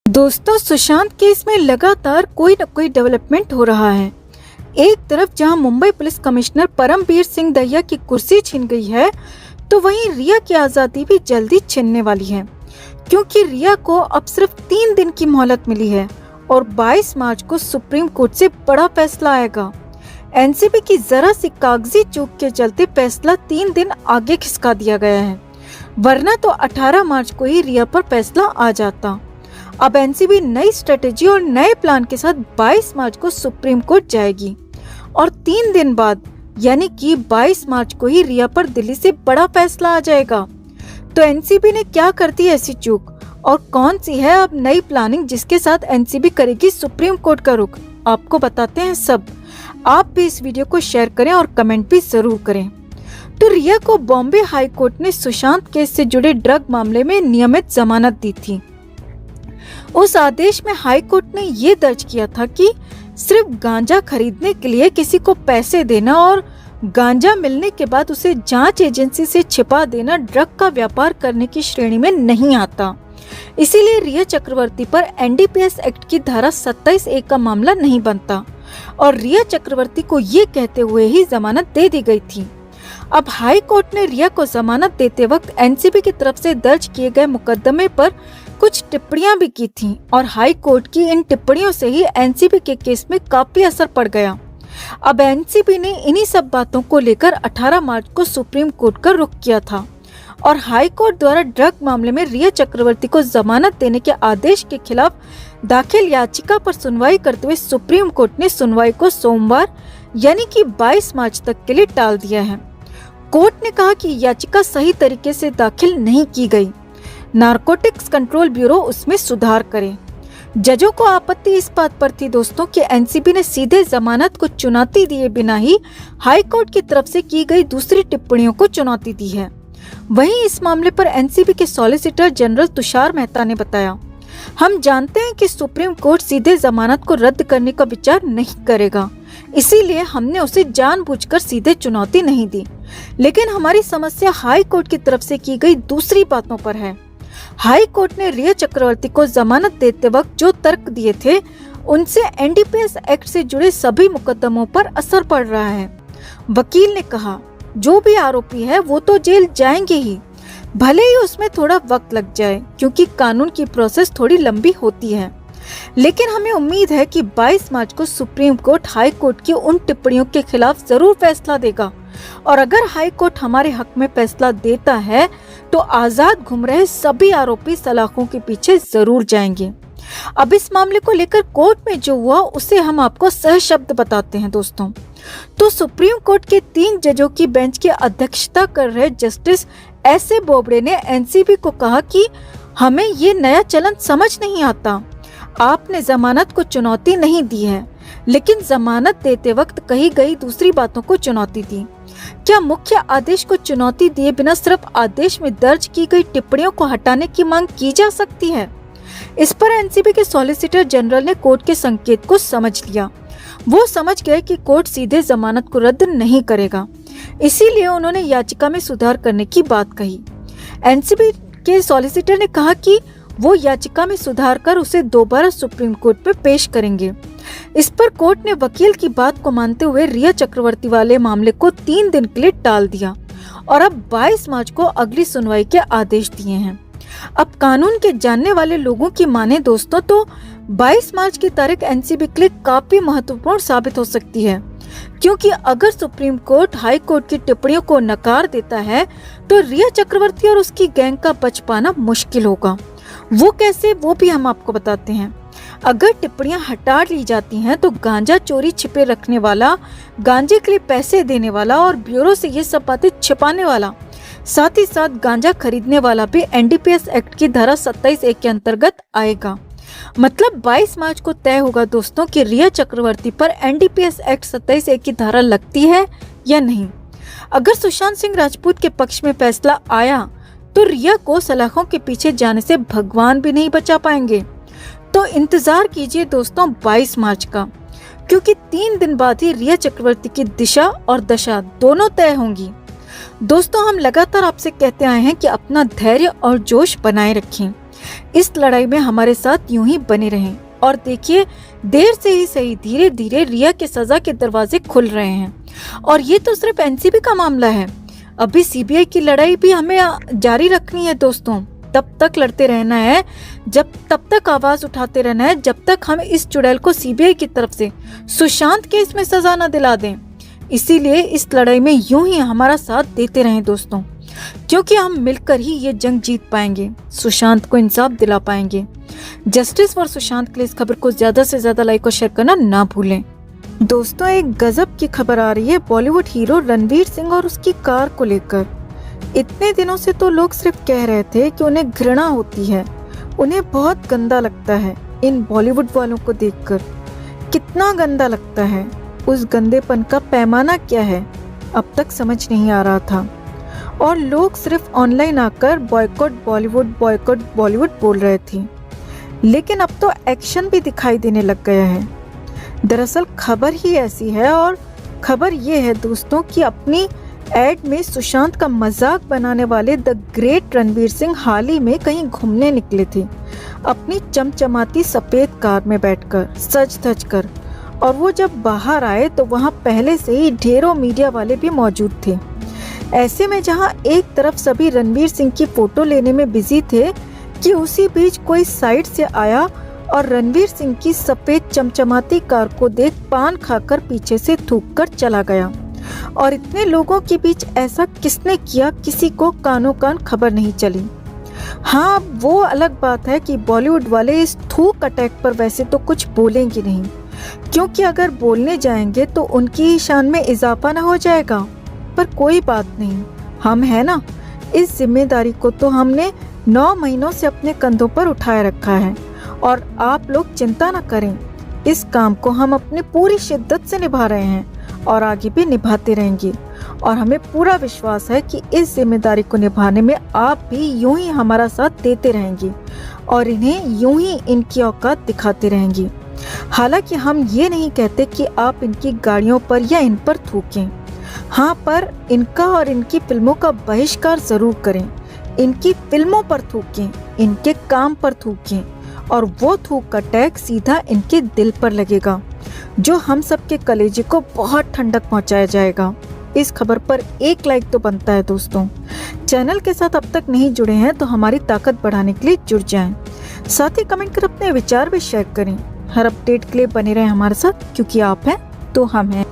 दोस्तों, सुशांत केस में लगातार कोई न कोई डेवलपमेंट हो रहा है। एक तरफ जहां मुंबई पुलिस कमिश्नर परमबीर सिंह दहिया की कुर्सी छिन गई है, तो वहीं रिया की आज़ादी भी जल्दी छिनने वाली है, क्योंकि रिया को अब सिर्फ 3 दिन की मोहलत मिली है और 22 मार्च को सुप्रीम कोर्ट से बड़ा फैसला आएगा। एनसीबी की जरा सी कागजी चूक के चलते फैसला 3 दिन आगे खिसका दिया गया है, वरना तो 18 मार्च को ही रिया पर फैसला आ जाता। अब एनसीबी नई स्ट्रेटेजी और नए प्लान के साथ 22 मार्च को सुप्रीम कोर्ट जाएगी और 3 दिन बाद यानी कि 22 मार्च को ही रिया पर दिल्ली से बड़ा फैसला आ जाएगा। तो एनसीबी ने क्या कर दी ऐसी चूक और कौन सी है अब नई प्लानिंग जिसके साथ एनसीबी करेगी सुप्रीम कोर्ट का रुख, आपको बताते हैं सब। आप भी इस वीडियो को शेयर करें और कमेंट भी जरूर करें। तो रिया को बॉम्बे हाई कोर्ट ने सुशांत केस से जुड़े ड्रग मामले में नियमित जमानत दी थी। उस आदेश में हाई कोर्ट ने ये दर्ज किया था कि सिर्फ गांजा खरीदने के लिए किसी को पैसे देना और गांजा मिलने के बाद उसे जांच एजेंसी से छिपा देना ड्रग का व्यापार करने की श्रेणी में नहीं आता। इसीलिए रिया चक्रवर्ती पर एनडीपीएस एक्ट की धारा 27A का मामला नहीं बनता और रिया चक्रवर्ती को ये कहते हुए ही जमानत दे दी गई थी। अब हाई कोर्ट ने रिया को जमानत देते वक्त एनसीबी की तरफ से दर्ज किए गए मुकदमे पर कुछ टिप्पणियां भी की थीं और हाई कोर्ट की इन टिप्पणियों से ही एनसीबी के केस में काफी असर पड़ गया। अब एनसीबी ने इन्हीं सब बातों को लेकर 18 मार्च को सुप्रीम कोर्ट का रुख किया था और हाई कोर्ट द्वारा ड्रग मामले में रिया चक्रवर्ती को जमानत देने के आदेश के खिलाफ दाखिल याचिका पर सुनवाई करते हुए सुप्रीम कोर्ट ने सुनवाई को सोमवार यानी कि 22 मार्च तक के लिए टाल दिया है। कोर्ट ने कहा कि याचिका सही तरीके से दाखिल नहीं की गई, नारकोटिक्स कंट्रोल ब्यूरो उसमें सुधार करे। जजों को आपत्ति इस बात पर थी दोस्तों कि एनसीबी ने सीधे जमानत को चुनौती दिए बिना ही हाई कोर्ट की तरफ से की गई दूसरी टिप्पणियों को चुनौती दी है। वहीं इस मामले पर एनसीबी के सॉलिसिटर जनरल तुषार मेहता ने बताया, हम जानते हैं कि सुप्रीम कोर्ट सीधे जमानत को रद्द करने का विचार नहीं करेगा, इसीलिए हमने उसे जानबूझकर सीधे चुनौती नहीं दी, लेकिन हमारी समस्या हाई कोर्ट की तरफ से की गई दूसरी बातों पर है। हाई कोर्ट ने रिया चक्रवर्ती को जमानत देते वक्त जो तर्क दिए थे उनसे एनडीपीएस एक्ट से जुड़े सभी मुकदमों पर असर पड़ रहा है। वकील ने कहा, जो भी आरोपी है वो तो जेल जाएंगे ही, भले ही उसमें थोड़ा वक्त लग जाए क्योंकि कानून की प्रोसेस थोड़ी लंबी होती है, लेकिन हमें उम्मीद है कि 22 मार्च को सुप्रीम कोर्ट हाई कोर्ट की उन टिप्पणियों के खिलाफ जरूर फैसला देगा और अगर हाई कोर्ट हमारे हक में फैसला देता है तो आजाद घूम रहे सभी आरोपी सलाखों के पीछे जरूर जाएंगे। अब इस मामले को लेकर कोर्ट में जो हुआ उसे हम आपको सहशब्द बताते हैं दोस्तों। तो सुप्रीम कोर्ट के 3 जजों की बेंच की अध्यक्षता कर रहे जस्टिस एस.ए. बोबड़े ने एनसीबी को कहा कि हमें ये नया चलन समझ नहीं आता। आपने जमानत को चुनौती नहीं दी है, लेकिन जमानत देते वक्त कही गई दूसरी बातों को चुनौती दी। क्या मुख्य आदेश को चुनौती दिए बिना सिर्फ आदेश में दर्ज की गई टिप्पणियों को हटाने की मांग की जा सकती है? इस पर एनसीबी के सॉलिसिटर जनरल ने कोर्ट के संकेत को समझ लिया। वो समझ गए कि कोर्ट सीधे जमानत को रद्द नहीं करेगा, इसीलिए उन्होंने याचिका में सुधार करने की बात कही। एनसीबी के सॉलिसिटर ने कहा कि वो याचिका में सुधार कर उसे दोबारा सुप्रीम कोर्ट में पेश करेंगे। इस पर कोर्ट ने वकील की बात को मानते हुए रिया चक्रवर्ती वाले मामले को 3 दिन के लिए टाल दिया और अब 22 मार्च को अगली सुनवाई के आदेश दिए हैं। अब कानून के जानने वाले लोगों की माने दोस्तों तो 22 मार्च की तारीख एनसीबी के लिए काफी महत्वपूर्ण साबित हो सकती है, क्योंकि अगर सुप्रीम कोर्ट हाई कोर्ट की टिप्पणियों को नकार देता है तो रिया चक्रवर्ती और उसकी गैंग का बच पाना मुश्किल होगा। वो कैसे, वो भी हम आपको बताते हैं। अगर टिप्पणियां हटा ली जाती हैं तो गांजा चोरी छिपे रखने वाला, गांजे के लिए पैसे देने वाला और ब्यूरो से ये सब बातें छिपाने वाला, साथ ही साथ गांजा खरीदने वाला भी एनडीपीएस एक्ट की धारा 27A के अंतर्गत आएगा। मतलब 22 मार्च को तय होगा दोस्तों कि रिया चक्रवर्ती पर एनडीपीएस एक्ट 27A की धारा लगती है या नहीं। अगर सुशांत सिंह राजपूत के पक्ष में फैसला आया तो रिया को सलाखों के पीछे जाने से भगवान भी नहीं बचा पाएंगे। तो इंतजार कीजिए दोस्तों 22 मार्च का, क्योंकि 3 दिन बाद ही रिया चक्रवर्ती की दिशा और दशा दोनों तय होंगी। दोस्तों, हम लगातार आपसे कहते आए हैं कि अपना धैर्य और जोश बनाए रखें, इस लड़ाई में हमारे साथ यूं ही बने रहें और देखिए देर से ही सही धीरे धीरे रिया के सजा के दरवाजे खुल रहे हैं। और ये तो सिर्फ एनसीबी का मामला है, अभी सीबीआई की लड़ाई भी हमें जारी रखनी है दोस्तों। तब तक लड़ते रहना है, तब तक आवाज उठाते रहना है जब तक हम इस चुड़ैल को सीबीआई की तरफ से सुशांत केस में सजा न दिला दें। इसीलिए इस लड़ाई में यूं ही हमारा साथ देते रहें दोस्तों, क्योंकि हम मिलकर ही ये जंग जीत पाएंगे, सुशांत को इंसाफ दिला पाएंगे। जस्टिस फॉर सुशांत के लिए इस खबर को ज्यादा से ज्यादा लाइक और शेयर करना ना भूलें। दोस्तों एक गजब की खबर आ रही है बॉलीवुड हीरो रणवीर सिंह और उसकी कार को लेकर। इतने दिनों से तो लोग सिर्फ कह रहे थे कि उन्हें घृणा होती है, उन्हें बहुत गंदा लगता है इन बॉलीवुड वालों को देखकर। कितना गंदा लगता है, उस गंदेपन का पैमाना क्या है अब तक समझ नहीं आ रहा था। और लोग सिर्फ ऑनलाइन आकर बॉयकॉट बॉलीवुड बोल रहे थे, लेकिन अब तो एक्शन भी दिखाई देने लग गया है। दरअसल खबर ही ऐसी है, और खबर ये है दोस्तों कि अपनी एड में सुशांत का मजाक बनाने वाले द ग्रेट रणवीर सिंह हाल ही में कहीं घूमने निकले थे अपनी चमचमाती सफेद कार में बैठकर सज धज कर। और वो जब बाहर आए तो वहाँ पहले से ही ढेरों मीडिया वाले भी मौजूद थे। ऐसे में जहाँ एक तरफ सभी रणवीर सिंह की फोटो लेने में बिजी थे कि उसी बीच कोई साइड से आया और रणवीर सिंह की सफेद चमचमाती कार को देख पान खाकर पीछे से थूक कर चला गया। और इतने लोगों के बीच ऐसा किसने किया, किसी को कानों कान खबर नहीं चली। हाँ, वो अलग बात है कि बॉलीवुड वाले इस थूक अटैक पर वैसे तो कुछ बोलेंगे नहीं, क्योंकि अगर बोलने जाएंगे तो उनकी शान में इजाफा ना हो जाएगा। पर कोई बात नहीं, हम है ना, इस जिम्मेदारी को तो हमने 9 महीनों से अपने कंधों पर उठाए रखा है। और आप लोग चिंता न करें, इस काम को हम अपनी पूरी शिद्दत से निभा रहे हैं और आगे भी निभाते रहेंगे। और हमें पूरा विश्वास है कि इस जिम्मेदारी को निभाने में आप भी यूं ही हमारा साथ देते रहेंगे और इन्हें यूं ही इनकी औकात दिखाते रहेंगे। हालांकि हम ये नहीं कहते कि आप इनकी गाड़ियों पर या इन पर थूकें, हाँ, पर इनका और इनकी फिल्मों का बहिष्कार जरूर करें। इनकी फिल्मों पर थूकें, इनके काम पर थूकें, और वो थूक का टैग सीधा इनके दिल पर लगेगा, जो हम सबके कलेजे को बहुत ठंडक पहुंचाया जाएगा। इस खबर पर एक लाइक तो बनता है दोस्तों। चैनल के साथ अब तक नहीं जुड़े हैं तो हमारी ताकत बढ़ाने के लिए जुड़ जाएं। साथ ही कमेंट कर अपने विचार भी शेयर करें। हर अपडेट के लिए बने रहें हमारे साथ, क्योंकि आप हैं तो हम हैं।